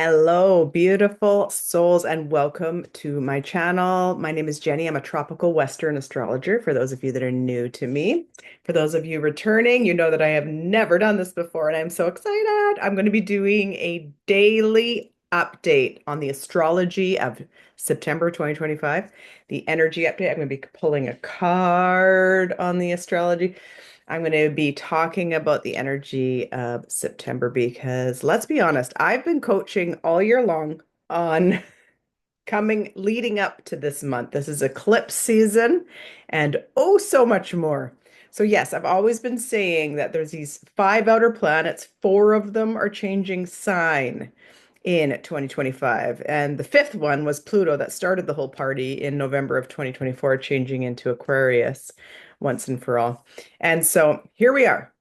Hello, beautiful souls, and welcome to my channel. My name is Jenny. I'm a tropical Western astrologer for those of you that are new to me. For those of you returning, you know that I have never done this before, and I'm so excited. I'm going to be doing a daily update on the astrology of September 2025, the energy update. I'm going to be pulling a card on the astrology. I'm going to be talking about the energy of September because let's be honest, I've been coaching all year long on leading up to this month. This is eclipse season and oh, so much more. So, yes, I've always been saying that there's these five outer planets, four of them are changing sign in 2025. And the fifth one was Pluto that started the whole party in November of 2024, changing into Aquarius once and for all. And so here we are.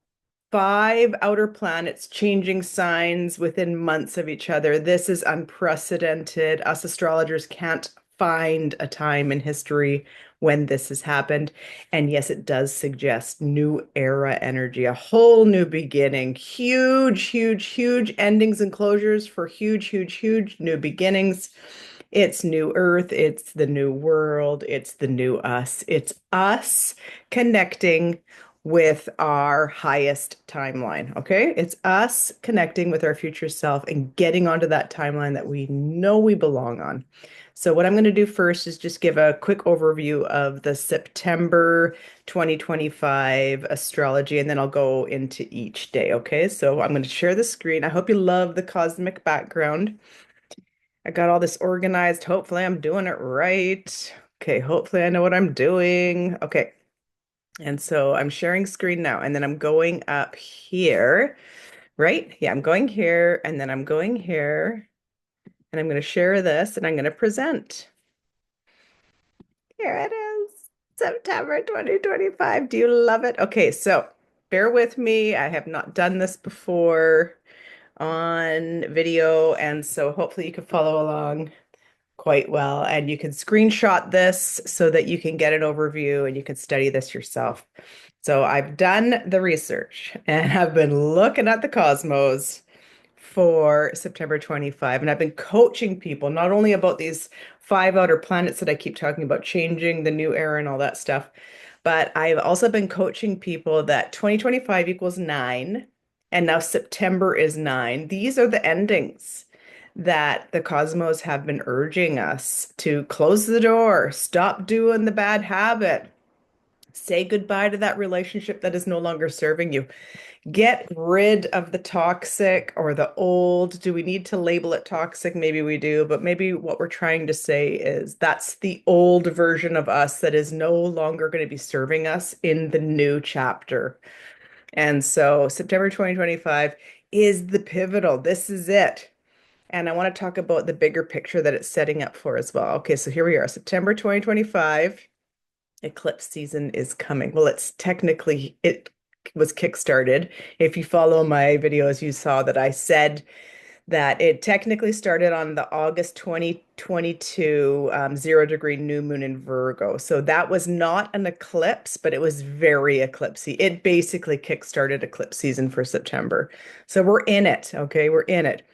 Five outer planets changing signs within months of each other. This is unprecedented. Us astrologers can't find a time in history when this has happened. And yes, it does suggest new era energy, a whole new beginning, huge, huge, huge endings and closures for huge, huge, huge new beginnings. It's new earth, it's the new world, it's the new us. It's us connecting with our highest timeline. Okay. It's us connecting with our future self and getting onto that timeline that we know we belong on. So, what I'm going to do first is just give a quick overview of the September 2025 astrology, and then I'll go into each day. Okay. So, I'm going to share the screen. I hope you love the cosmic background. I got all this organized. Hopefully, I'm doing it right. Okay. Hopefully, I know what I'm doing. Okay. And so I'm sharing screen now, and then I'm going up here, right? Yeah, I'm going here, and then I'm going here, and I'm going to share this, and I'm going to present. Here it is, September 2025. Do you love it? Okay, so bear with me. I have not done this before on video, and so hopefully you can follow along quite well. And you can screenshot this so that you can get an overview and you can study this yourself. So I've done the research and I've been looking at the cosmos for September 25. And I've been coaching people not only about these five outer planets that I keep talking about, changing the new era and all that stuff, but I've also been coaching people that 2025 equals nine, and now September is nine. These are the endings that the cosmos have been urging us to close the door, stop doing the bad habit, say goodbye to that relationship that is no longer serving you. Get rid of the toxic or the old. Do we need to label it toxic? Maybe we do, but maybe what we're trying to say is that's the old version of us that is no longer going to be serving us in the new chapter. And so September 2025 is the pivotal. This is it. And I want to talk about the bigger picture that it's setting up for as well. Okay, so here we are, September 2025. Eclipse season is coming. Well, it was kickstarted. If you follow my videos, you saw that I said that it technically started on the August 2022 0 degree new moon in Virgo. So that was not an eclipse, but it was very eclipsy. It basically kickstarted eclipse season for September. So we're in it. Okay, we're in it.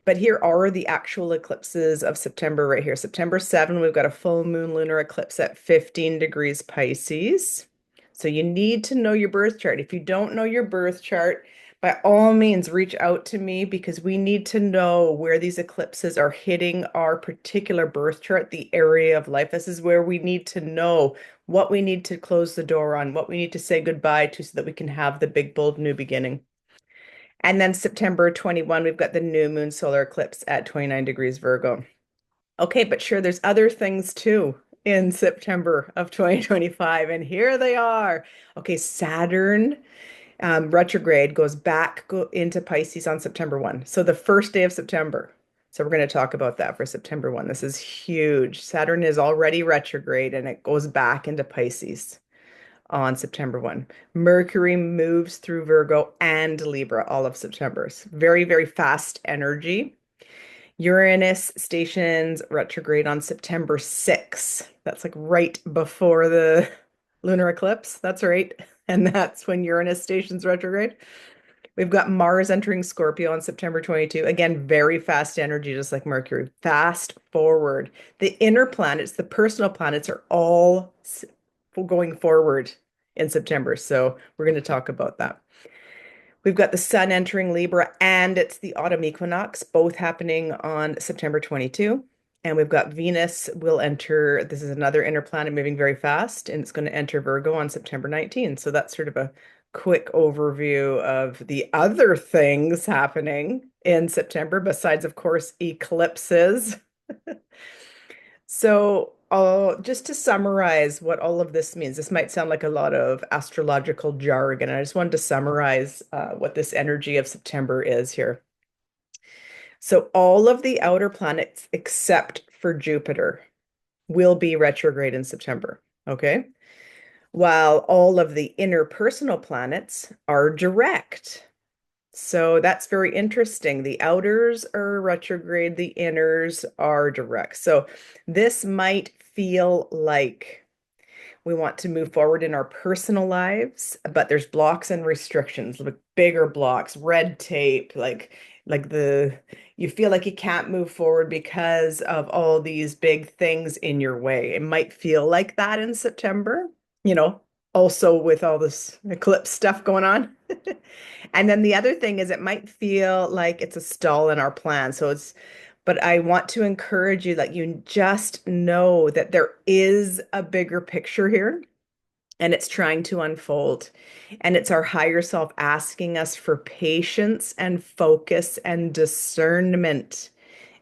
But here are the actual eclipses of September right here. September 7, we've got a full moon lunar eclipse at 15 degrees Pisces. So you need to know your birth chart. If you don't know your birth chart, by all means, reach out to me because we need to know where these eclipses are hitting our particular birth chart, the area of life. This is where we need to know what we need to close the door on, what we need to say goodbye to so that we can have the big, bold new beginning. And then September 21, we've got the new moon solar eclipse at 29 degrees Virgo. Okay, but sure, there's other things too in September of 2025, and here they are. Okay, Saturn retrograde goes into Pisces on September 1. So the first day of September. So we're going to talk about that for September 1. This is huge. Saturn is already retrograde and it goes back into Pisces on September 1. Mercury moves through Virgo and Libra all of September. Very, very fast energy. Uranus stations retrograde on September 6. That's like right before the lunar eclipse. That's right. And that's when Uranus stations retrograde. We've got Mars entering Scorpio on September 22. Again, very fast energy, just like Mercury. Fast forward. The inner planets, the personal planets, are all going forward in September. So we're going to talk about that. We've got the Sun entering Libra, and it's the autumn equinox, both happening on September 22. And we've got Venus will enter, this is another inner planet moving very fast, and it's going to enter Virgo on September 19. So that's sort of a quick overview of the other things happening in September, besides, of course, eclipses. So, just to summarize what all of this means, this might sound like a lot of astrological jargon. I just wanted to summarize what this energy of September is here. So, all of the outer planets except for Jupiter will be retrograde in September. Okay. While all of the interpersonal planets are direct. So that's very interesting. The outers are retrograde, the inners are direct. So this might feel like we want to move forward in our personal lives, but there's blocks and restrictions, like bigger blocks, red tape, like the you feel like you can't move forward because of all these big things in your way. It might feel like that in September, you know, also with all this eclipse stuff going on. And then the other thing is it might feel like it's a stall in our plan. But I want to encourage you that you just know that there is a bigger picture here and it's trying to unfold. And it's our higher self asking us for patience and focus and discernment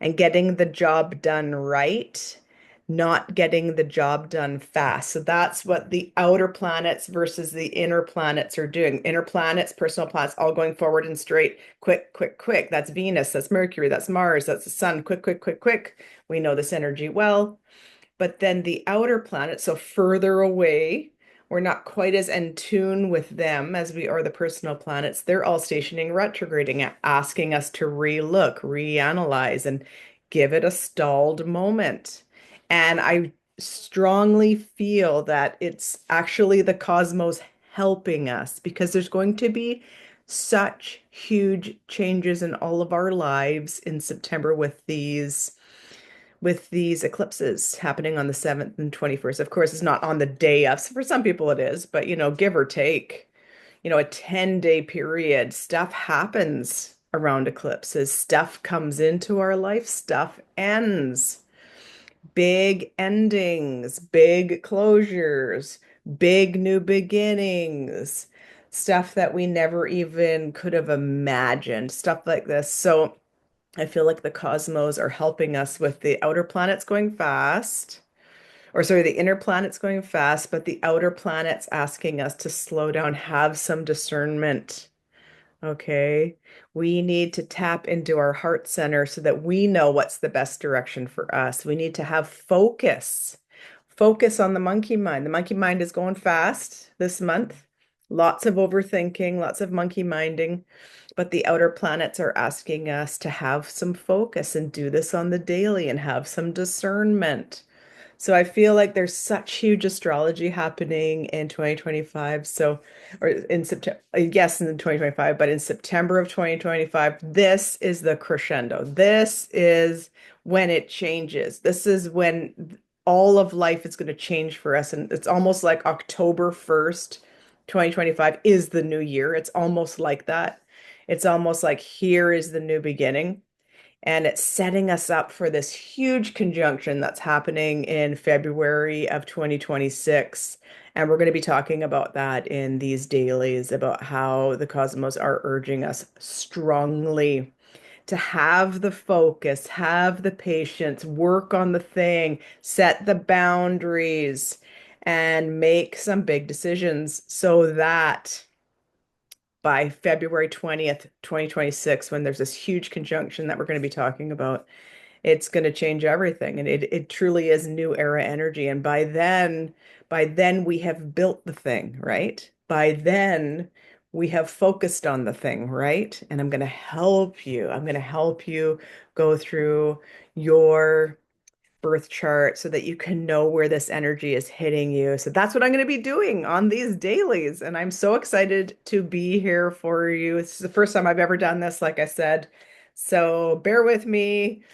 and getting the job done right, not getting the job done fast. So that's what the outer planets versus the inner planets are doing. Inner planets, personal planets, all going forward and straight, quick, quick, quick. That's Venus, that's Mercury, that's Mars, that's the sun, quick, quick, quick, quick. We know this energy well. But then the outer planets, so further away, we're not quite as in tune with them as we are the personal planets. They're all stationing retrograding, asking us to relook, reanalyze, and give it a stalled moment. And I strongly feel that it's actually the cosmos helping us because there's going to be such huge changes in all of our lives in September with these eclipses happening on the 7th and 21st. Of course, it's not on the day of. So for some people it is, but give or take, a 10-day period, stuff happens around eclipses. Stuff comes into our life, stuff ends. Big endings, big closures, big new beginnings, stuff that we never even could have imagined, stuff like this. So I feel like the cosmos are helping us with the outer planets going fast, or sorry, the inner planets going fast, but the outer planets asking us to slow down, have some discernment. Okay. We need to tap into our heart center so that we know what's the best direction for us. We need to have focus. Focus on the monkey mind. The monkey mind is going fast this month. Lots of overthinking, lots of monkey minding. But the outer planets are asking us to have some focus and do this on the daily and have some discernment. So I feel like there's such huge astrology happening in 2025. So, or in September, yes, in 2025, but in September of 2025, this is the crescendo. This is when it changes. This is when all of life is going to change for us. And it's almost like October 1st, 2025 is the new year. It's almost like that. It's almost like here is the new beginning. And it's setting us up for this huge conjunction that's happening in February of 2026. And we're going to be talking about that in these dailies, about how the cosmos are urging us strongly to have the focus, have the patience, work on the thing, set the boundaries, and make some big decisions so that by February 20th, 2026, when there's this huge conjunction that we're going to be talking about, it's going to change everything. And it truly is new era energy. And by then we have built the thing, right? By then we have focused on the thing, right? And I'm going to help you. I'm going to help you go through your birth chart so that you can know where this energy is hitting you. So that's what I'm going to be doing on these dailies. And I'm so excited to be here for you. This is the first time I've ever done this, like I said. So bear with me.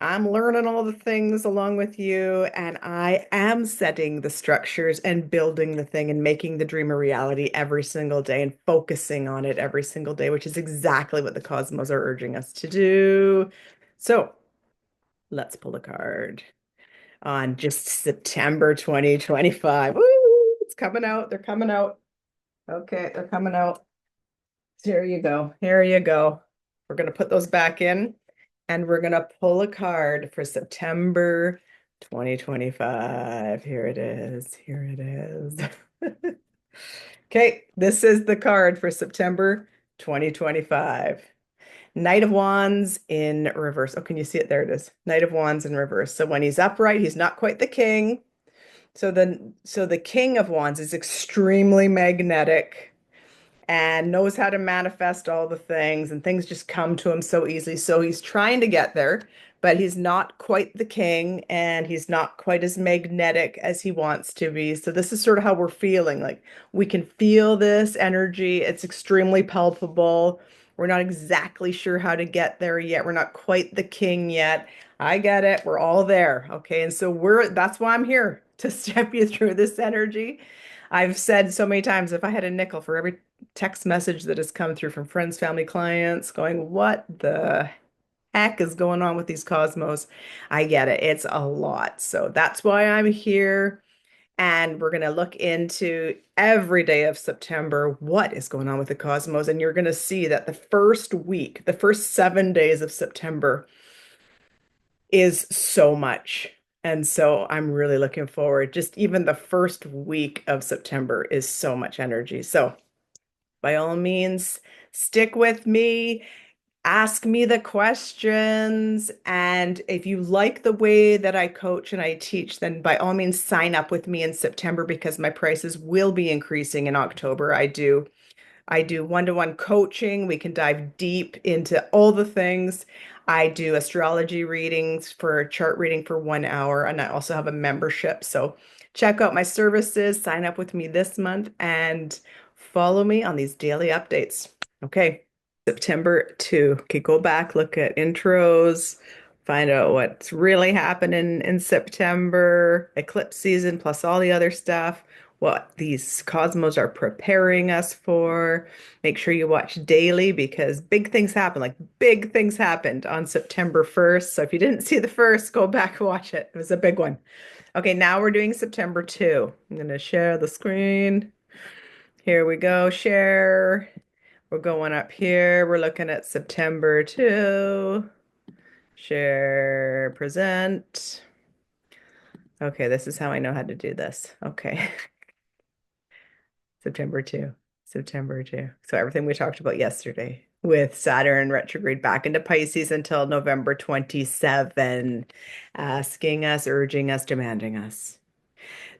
I'm learning all the things along with you, and I am setting the structures and building the thing and making the dream a reality every single day and focusing on it every single day, which is exactly what the cosmos are urging us to do. So let's pull a card on just September 2025. Woo! It's coming out. They're coming out. Okay, they're coming out. Here you go. Here you go. We're going to put those back in and we're going to pull a card for September 2025. Here it is. Here it is. Okay, this is the card for September 2025. Knight of Wands in reverse. Oh, can you see it? There it is. Knight of Wands in reverse. So when he's upright, he's not quite the king. So the King of Wands is extremely magnetic and knows how to manifest all the things, and things just come to him so easily. So he's trying to get there, but he's not quite the king and he's not quite as magnetic as he wants to be. So this is sort of how we're feeling. Like we can feel this energy. It's extremely palpable. We're not exactly sure how to get there yet. We're not quite the king yet. I get it. We're all there. Okay. And so that's why I'm here to step you through this energy. I've said so many times, if I had a nickel for every text message that has come through from friends, family, clients going, what the heck is going on with these cosmos? I get it. It's a lot. So that's why I'm here. And we're going to look into every day of September, what is going on with the cosmos. And you're going to see that the first week, the first 7 days of September is so much. And so I'm really looking forward. Just even the first week of September is so much energy. So by all means, stick with me, ask me the questions. And if you like the way that I coach and I teach, then by all means, sign up with me in September because my prices will be increasing in October. I do one-to-one coaching. We can dive deep into all the things. I do astrology readings for chart reading for 1 hour, and I also have a membership. So check out my services, sign up with me this month, and follow me on these daily updates. Okay, September 2. Okay, go back, look at intros, find out what's really happening in September, eclipse season, plus all the other stuff, what these cosmos are preparing us for. Make sure you watch daily because big things happen. Like big things happened on September 1st. So if you didn't see the first, go back and watch it. It was a big one. Okay, now we're doing September 2. I'm going to share the screen. Here we go, share. We're going up here. We're looking at September 2. Share, present. Okay, this is how I know how to do this. Okay. September 2. September 2. So everything we talked about yesterday with Saturn retrograde back into Pisces until November 27, asking us, urging us, demanding us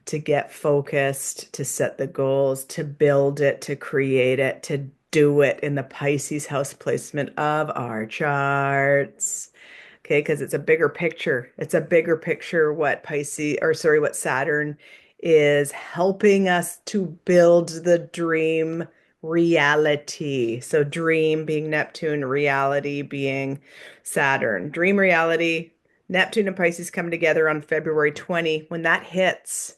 to get focused, to set the goals, to build it, to create it, to do it in the Pisces house placement of our charts. Okay, because it's a bigger picture. It's a bigger picture what what Saturn is helping us to build the dream reality. So dream being Neptune, reality being Saturn. Dream reality, Neptune and Pisces come together on February 20. When that hits,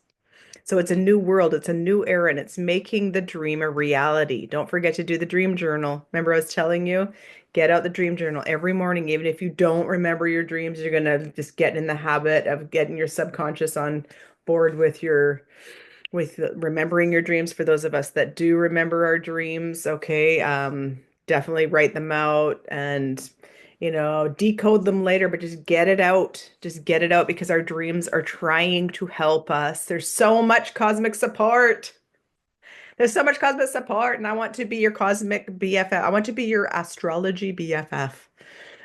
so it's a new world, it's a new era, and it's making the dream a reality. Don't forget to do the dream journal. Remember, I was telling you, get out the dream journal every morning. Even if you don't remember your dreams, you're gonna just get in the habit of getting your subconscious on board with remembering your dreams. For those of us that do remember our dreams, okay, definitely write them out and decode them later, but just get it out. Just get it out because our dreams are trying to help us. There's so much cosmic support. There's so much cosmic support, and I want to be your cosmic BFF. I want to be your astrology BFF.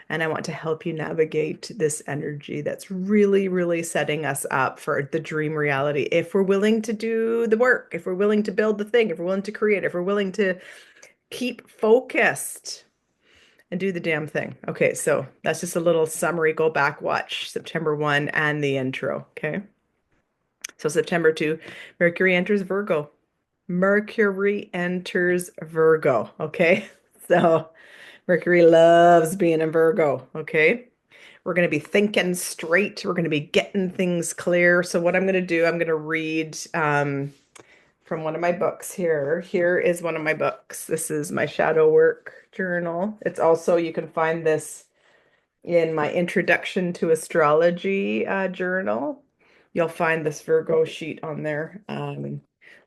And I want to help you navigate this energy that's really, really setting us up for the dream reality. If we're willing to do the work, if we're willing to build the thing, if we're willing to create, if we're willing to keep focused. and do the damn thing. Okay, so that's just a little summary. Go back, watch September 1 and the intro. Okay. So September 2, Mercury enters Virgo. Mercury enters Virgo. Okay. So Mercury loves being in Virgo. Okay. We're going to be thinking straight. We're going to be getting things clear. So what I'm going to do, I'm going to read from one of my books here. Here is one of my books. This is my shadow work journal. It's also, you can find this in my Introduction to Astrology journal. You'll find this Virgo sheet on there.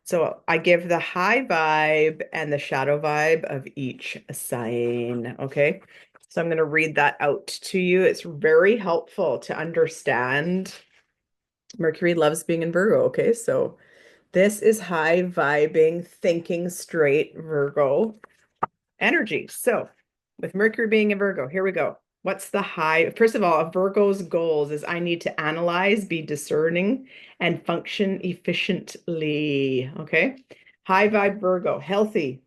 So I give the high vibe and the shadow vibe of each sign. Okay. So I'm going to read that out to you. It's very helpful to understand. Mercury loves being in Virgo. Okay. So this is high vibing, thinking straight Virgo energy. So, with Mercury being in Virgo, here we go. What's the high? First of all, a Virgo's goals is I need to analyze, be discerning, and function efficiently. Okay. High vibe Virgo, healthy,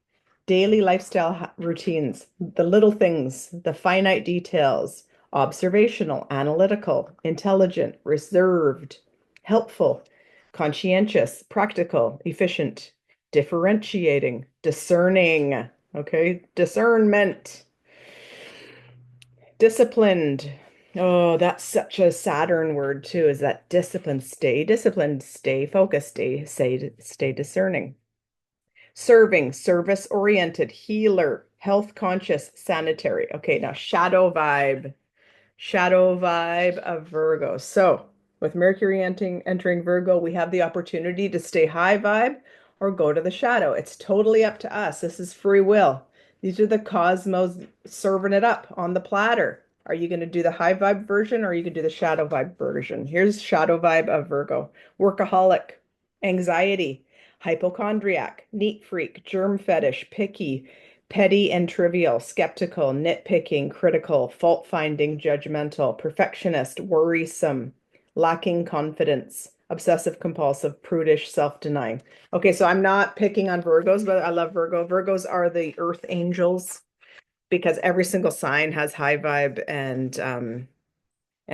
daily lifestyle routines, the little things, the finite details, observational, analytical, intelligent, reserved, helpful, conscientious, practical, efficient, differentiating, discerning. Okay, discernment, disciplined. Oh, that's such a Saturn word too, is that discipline. Stay disciplined, stay focused, stay discerning. Serving, service oriented, healer, health conscious, sanitary. Okay, now shadow vibe of Virgo. So, with Mercury entering Virgo, we have the opportunity to stay high vibe or go to the shadow. It's totally up to us. This is free will. These are the cosmos serving it up on the platter. Are you going to do the high vibe version or are you going to do the shadow vibe version? Here's shadow vibe of Virgo. Workaholic, anxiety, hypochondriac, neat freak, germ fetish, picky, petty and trivial, skeptical, nitpicking, critical, fault-finding, judgmental, perfectionist, worrisome, lacking confidence, obsessive compulsive, prudish, self-denying. Okay, so I'm not picking on Virgos, but I love Virgo. Virgos are the earth angels because every single sign has high vibe and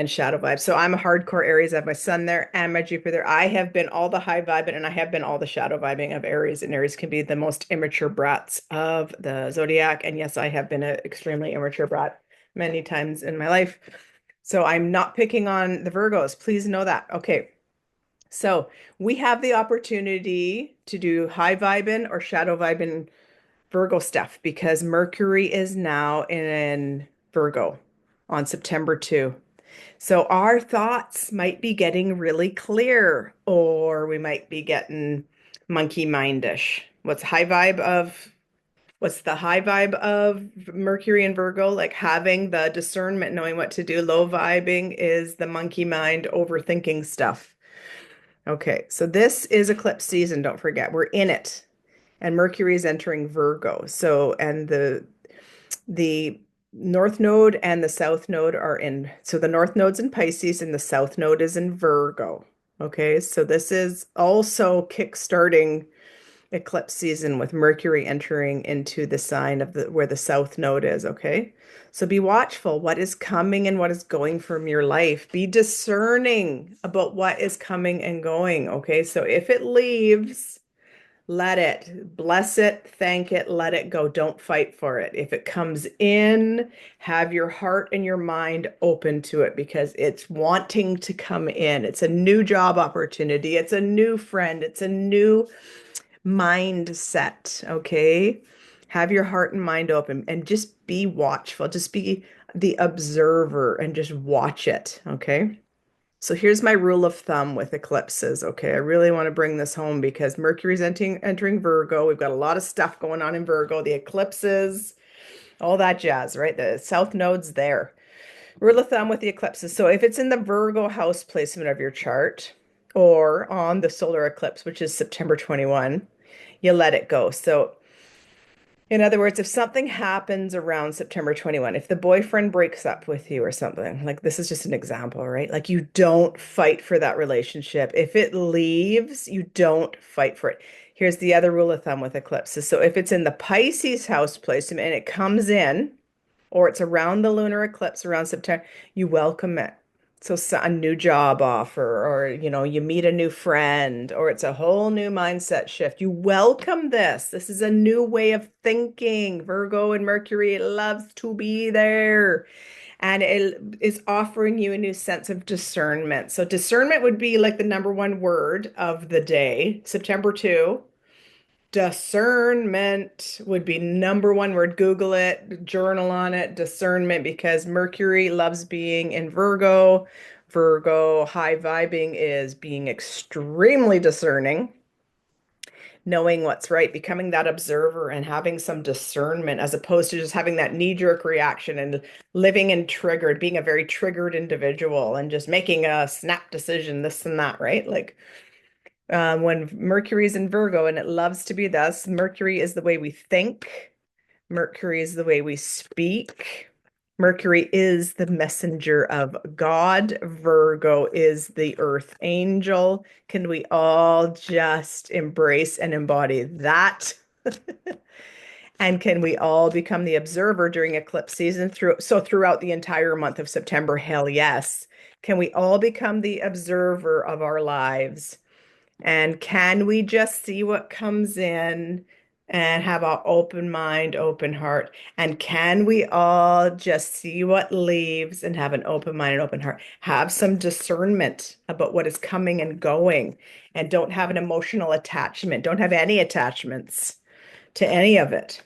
shadow vibe. So I'm a hardcore Aries. I have my sun there and my Jupiter there. I have been all the high vibing and I have been all the shadow vibing of Aries. And Aries can be the most immature brats of the zodiac. And yes, I have been an extremely immature brat many times in my life. So I'm not picking on the Virgos. Please know that. Okay. So we have the opportunity to do high vibing or shadow vibing Virgo stuff because Mercury is now in Virgo on September 2. So our thoughts might be getting really clear, or we might be getting monkey mindish. What's the high vibe of Mercury and Virgo? Like having the discernment, knowing what to do. Low vibing is the monkey mind, overthinking stuff. Okay, so this is eclipse season, don't forget. We're in it. And Mercury is entering Virgo. So, and the North Node and the South Node are in. So the North Node's in Pisces and the South Node is in Virgo. Okay, so this is also kickstarting eclipse season with Mercury entering into the sign of the where the South Node is. Okay, so be watchful. What is coming and what is going from your life? Be discerning about what is coming and going. Okay, so if it leaves, let it, bless it, thank it, let it go. Don't fight for it. If it comes in, have your heart and your mind open to it because it's wanting to come in. It's a new job opportunity. It's a new friend. It's a new mindset. Okay. Have your heart and mind open and just be watchful. Just be the observer and just watch it. Okay. So here's my rule of thumb with eclipses. Okay, I really want to bring this home because Mercury's entering Virgo. We've got a lot of stuff going on in Virgo, the eclipses, all that jazz, right? The South Node's there. Rule of thumb with the eclipses. So if it's in the Virgo house placement of your chart or on the solar eclipse, which is September 21, you let it go. So in other words, if something happens around September 21, if the boyfriend breaks up with you or something, like this is just an example, right? Like you don't fight for that relationship. If it leaves, you don't fight for it. Here's the other rule of thumb with eclipses. So if it's in the Pisces house placement and it comes in, or it's around the lunar eclipse around September, you welcome it. So, a new job offer, or you meet a new friend, or it's a whole new mindset shift. You welcome this. This is a new way of thinking. Virgo and Mercury loves to be there. And it is offering you a new sense of discernment. So discernment would be like the number one word of the day, September 2. Discernment would be number one word. Google it, journal on it, discernment, because Mercury loves being in Virgo. Virgo high vibing is being extremely discerning, knowing what's right, becoming that observer and having some discernment as opposed to just having that knee-jerk reaction and living in triggered, being a very triggered individual and just making a snap decision, this and that, right? Like when Mercury's in Virgo and it loves to be thus, Mercury is the way we think. Mercury is the way we speak. Mercury is the messenger of God. Virgo is the earth angel. Can we all just embrace and embody that? And can we all become the observer during eclipse season throughout the entire month of September? Hell yes. Can we all become the observer of our lives? And can we just see what comes in and have an open mind, open heart? And can we all just see what leaves and have an open mind and open heart? Have some discernment about what is coming and going, and don't have an emotional attachment. Don't have any attachments to any of it.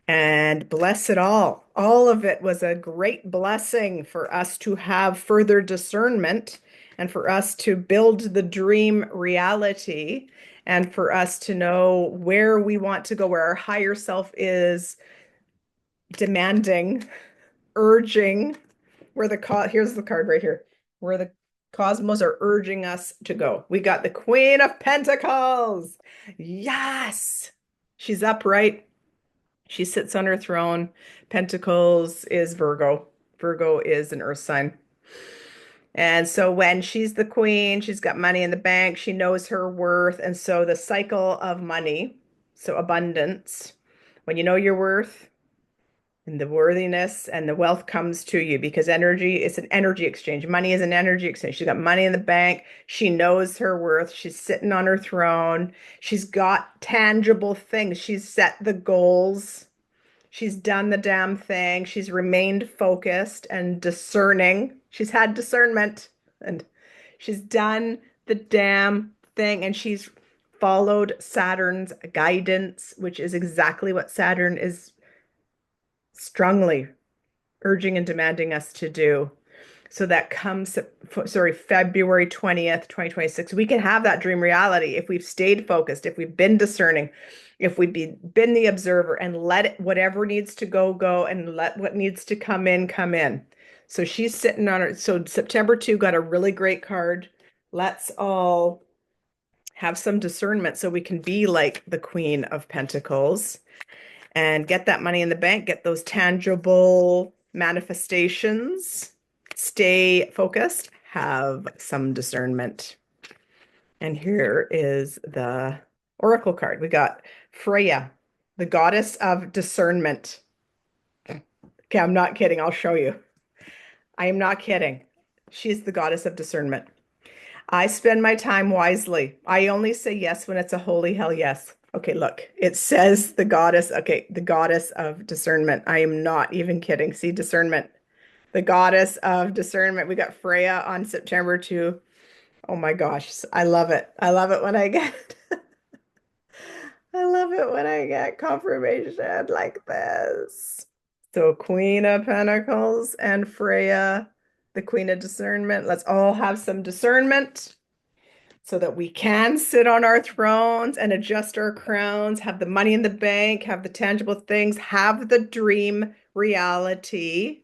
And bless it all. All of it was a great blessing for us to have further discernment and for us to build the dream reality and for us to know where we want to go, where our higher self is demanding, urging, here's the card right here, where the cosmos are urging us to go. We got the Queen of Pentacles. Yes. She's upright. She sits on her throne. Pentacles is Virgo. Virgo is an earth sign. And so when she's the queen, she's got money in the bank, she knows her worth. And so the cycle of money, so abundance, when you know your worth and the worthiness and the wealth comes to you because energy is an energy exchange. Money is an energy exchange. She's got money in the bank. She knows her worth. She's sitting on her throne. She's got tangible things. She's set the goals. She's done the damn thing. She's remained focused and discerning. She's had discernment and she's done the damn thing. And she's followed Saturn's guidance, which is exactly what Saturn is strongly urging and demanding us to do. So that comes, February 20th, 2026. We can have that dream reality if we've stayed focused, if we've been discerning, if we've been the observer and let it, whatever needs to go, go, and let what needs to come in, come in. So she's sitting on her. So September 2 got a really great card. Let's all have some discernment so we can be like the Queen of Pentacles and get that money in the bank, get those tangible manifestations, stay focused, have some discernment. And here is the oracle card. We got Freya, the goddess of discernment. Okay, I'm not kidding. I'll show you. I am not kidding. She's the goddess of discernment. I spend my time wisely. I only say yes when it's a holy hell yes. Okay, look, it says the goddess. Okay, the goddess of discernment. I am not even kidding. See, discernment. The goddess of discernment. We got Freya on September 2. Oh my gosh, I love it. I love it when I get I love it when I get confirmation like this. So Queen of Pentacles and Freya, the Queen of Discernment. Let's all have some discernment so that we can sit on our thrones and adjust our crowns, have the money in the bank, have the tangible things, have the dream reality.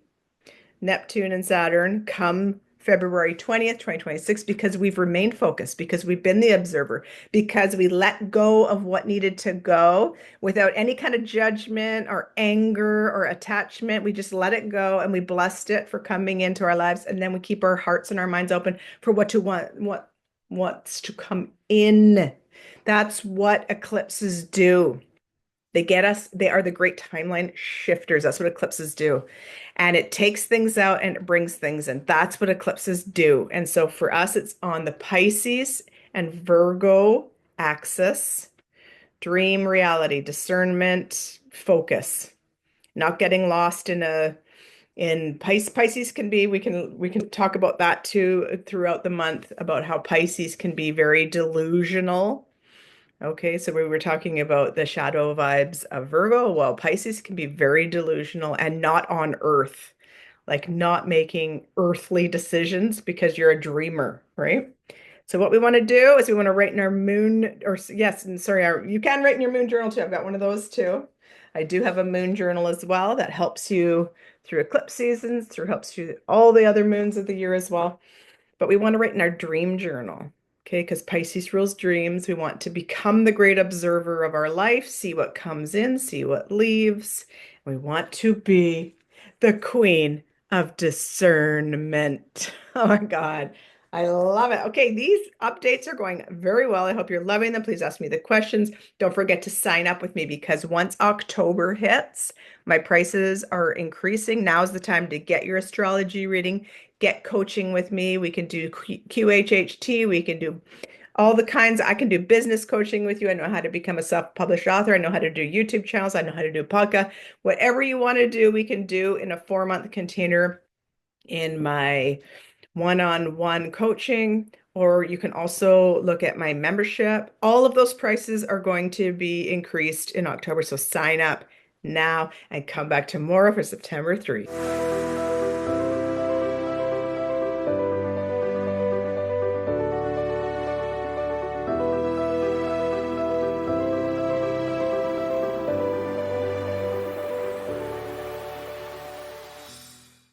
Neptune and Saturn come February 20th, 2026, because we've remained focused, because we've been the observer, because we let go of what needed to go without any kind of judgment or anger or attachment. We just let it go and we blessed it for coming into our lives. And then we keep our hearts and our minds open for what's to come in. That's what eclipses do. They get us, they are the great timeline shifters. That's what eclipses do. And it takes things out and it brings things in. That's what eclipses do. And so for us, it's on the Pisces and Virgo axis, dream reality, discernment, focus, not getting lost in a in Pisces can be, we can talk about that too throughout the month about how Pisces can be very delusional. Okay, so we were talking about the shadow vibes of Virgo. Well, Pisces can be very delusional and not on Earth, like not making earthly decisions because you're a dreamer, right? So what we want to do is we want to write in our moon, or yes, and sorry, you can write in your moon journal too. I've got one of those too. I do have a moon journal as well that helps you through eclipse seasons, through helps you all the other moons of the year as well. But we want to write in our dream journal, okay? Because Pisces rules dreams. We want to become the great observer of our life, see what comes in, see what leaves. We want to be the queen of discernment. Oh my God. I love it. Okay, these updates are going very well. I hope you're loving them. Please ask me the questions. Don't forget to sign up with me because once October hits, my prices are increasing. Now's the time to get your astrology reading, get coaching with me. We can do QHHT. We can do all the kinds. I can do business coaching with you. I know how to become a self-published author. I know how to do YouTube channels. I know how to do a podcast. Whatever you want to do, we can do in a 4-month container in my one-on-one coaching, or you can also look at my membership. All of those prices are going to be increased in October. So sign up now and come back tomorrow for September 3.